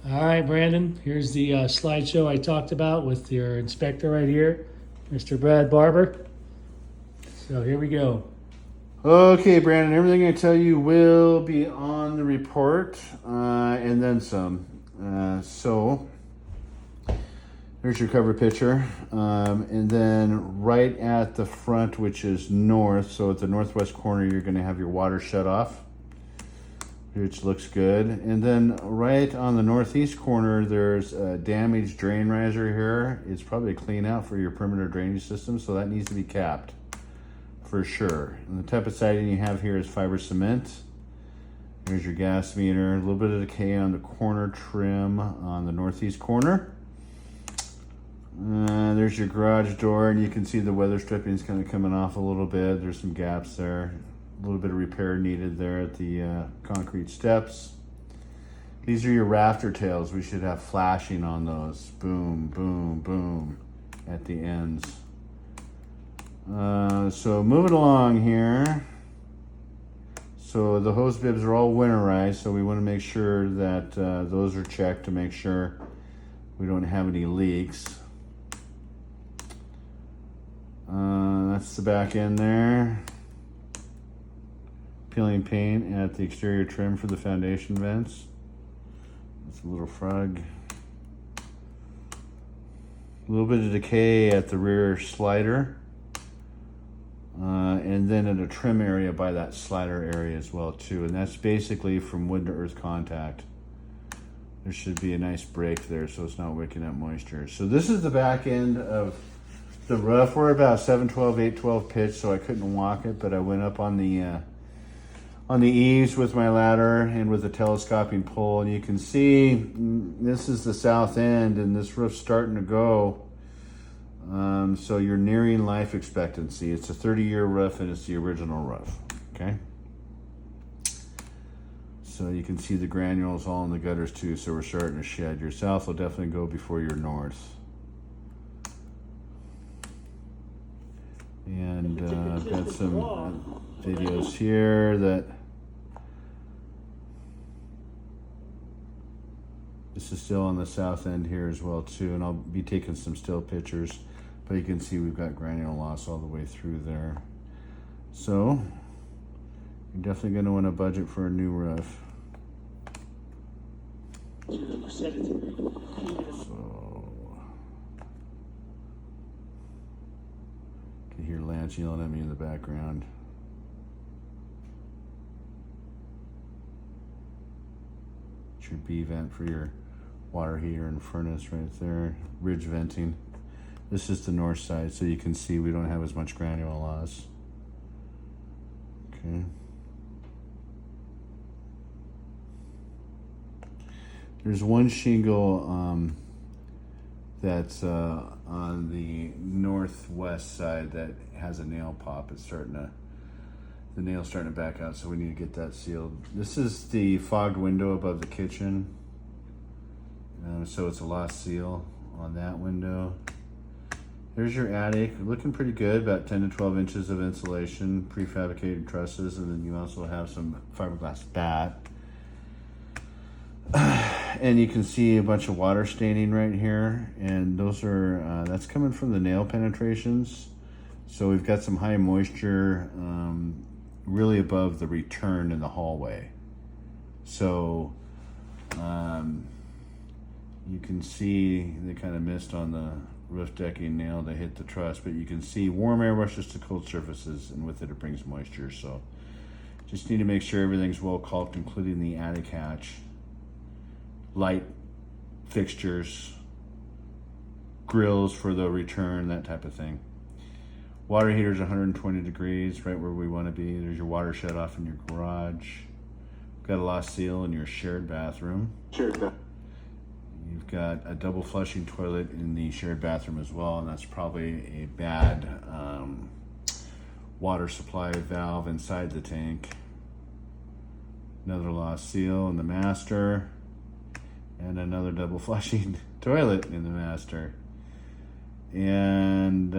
All right, Brandon, here's the slideshow I talked about with your inspector right here, Mr. Brad Barber. So here we go. Okay, Brandon, everything I tell you will be on the report and then some. So there's your cover picture. And then right at the front, which is north, so at the northwest corner, you're going to have your water shut off, which looks good. And then right on the northeast corner, there's a damaged drain riser here. It's probably a clean out for your perimeter drainage system, so that needs to be capped for sure. And the type of siding you have here is fiber cement. There's your gas meter, a little bit of decay on the corner trim on the northeast corner. There's your garage door, and you can see the weather stripping is kind of coming off a little bit. There's some gaps there. A little bit of repair needed there at the concrete steps. These are your rafter tails. We should have flashing on those. Boom, boom, boom at the ends. So moving along here. So the hose bibs are all winterized, so we want to make sure that those are checked to make sure we don't have any leaks. That's the back end there. Peeling paint at the exterior trim for the foundation vents. That's a little frog. A little bit of decay at the rear slider. And then in a trim area by that slider area as well too. And that's basically from wood to earth contact. There should be a nice break there so it's not wicking up moisture. So this is the back end of the roof. We're about 712, 812 pitch, so I couldn't walk it, but I went up on the eaves with my ladder and with a telescoping pole, and you can see this is the south end, and this roof's starting to go. So you're nearing life expectancy. It's a 30-year roof, and it's the original roof, okay? So you can see the granules all in the gutters too, so we're starting to shed. Your south will definitely go before your north. And I've got some videos here that this is still on the south end here as well too, and I'll be taking some still pictures, but you can see we've got granule loss all the way through there. So you're definitely going to want to budget for a new roof. So you can hear Lance yelling at me in the background. It's your B vent for your water heater and furnace right there. Ridge venting. This is the north side, so you can see we don't have as much granule loss. Okay. There's one shingle that's on the northwest side that has a nail pop. It's the nail's starting to back out, so we need to get that sealed. This is the fogged window above the kitchen. So it's a lost seal on that window. There's your attic, looking pretty good, about 10 to 12 inches of insulation, prefabricated trusses, and then you also have some fiberglass bat. And you can see a bunch of water staining right here, and those are that's coming from the nail penetrations. So we've got some high moisture really above the return in the hallway. So you can see the kind of mist on the roof decking nail to hit the truss, but you can see warm air rushes to cold surfaces, and with it brings moisture. So just need to make sure everything's well caulked, including the attic hatch. Light fixtures, grills for the return, that type of thing. Water heater's 120 degrees, right where we want to be. There's your water shut off in your garage. Got a lost seal in your shared bathroom. You've got a double flushing toilet in the shared bathroom as well, and that's probably a bad water supply valve inside the tank. Another lost seal in the master. And another double flushing toilet in the master. And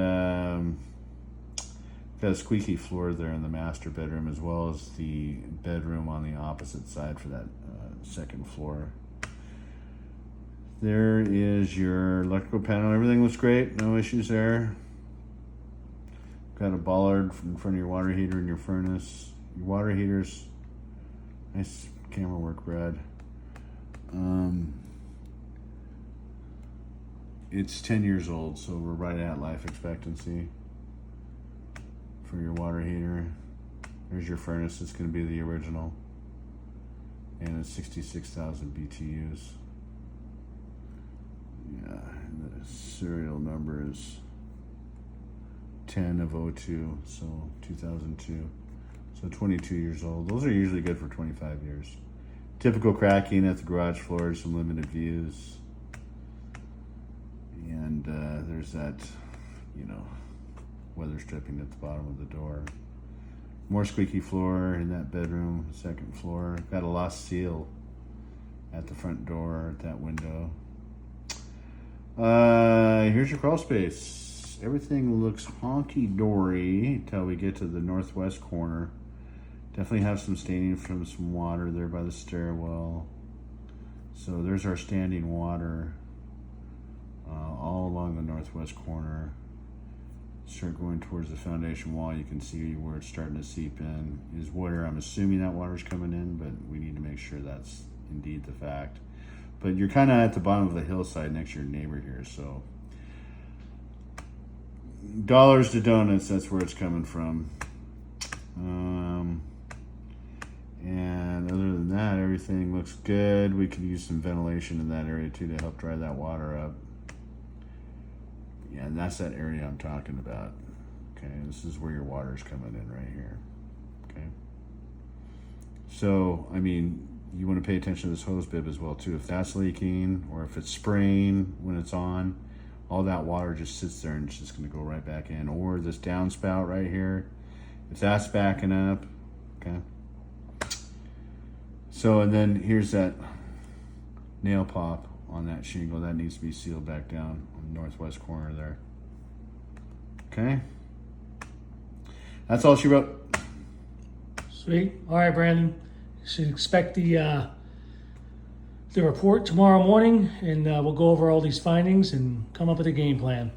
got a squeaky floor there in the master bedroom, as well as the bedroom on the opposite side for that second floor. There is your electrical panel. Everything looks great. No issues there. Got a bollard in front of your water heater and your furnace. Your water heater's nice camera work, Brad. It's 10 years old, so we're right at life expectancy for your water heater. There's your furnace. It's going to be the original, and it's 66,000 BTUs. Yeah, and the serial number is 10 of 02, so 2002. So 22 years old. Those are usually good for 25 years. Typical cracking at the garage floor, some limited views. And there's that, weather stripping at the bottom of the door. More squeaky floor in that bedroom, second floor. Got a lost seal at the front door, at that window. Here's your crawl space. Everything looks honky-dory till we get to the northwest corner. Definitely have some staining from some water there by the stairwell. So there's our standing water all along the northwest corner. Start going towards the foundation wall. You can see where it's starting to seep in. Is where I'm assuming that water's coming in, but we need to make sure that's indeed the fact. But you're kind of at the bottom of the hillside next to your neighbor here, so dollars to donuts, that's where it's coming from. And other than that, everything looks good. We could use some ventilation in that area too to help dry that water up. Yeah, and that's that area I'm talking about. Okay, this is where your water's coming in right here. Okay. So, I mean, you want to pay attention to this hose bib as well too. If that's leaking or if it's spraying when it's on, all that water just sits there and it's just going to go right back in. Or this downspout right here, if that's backing up, okay. So, and then here's that nail pop on that shingle. That needs to be sealed back down on the northwest corner there. Okay. That's all she wrote. Sweet. All right, Brandon. You should expect the report tomorrow morning, and we'll go over all these findings and come up with a game plan.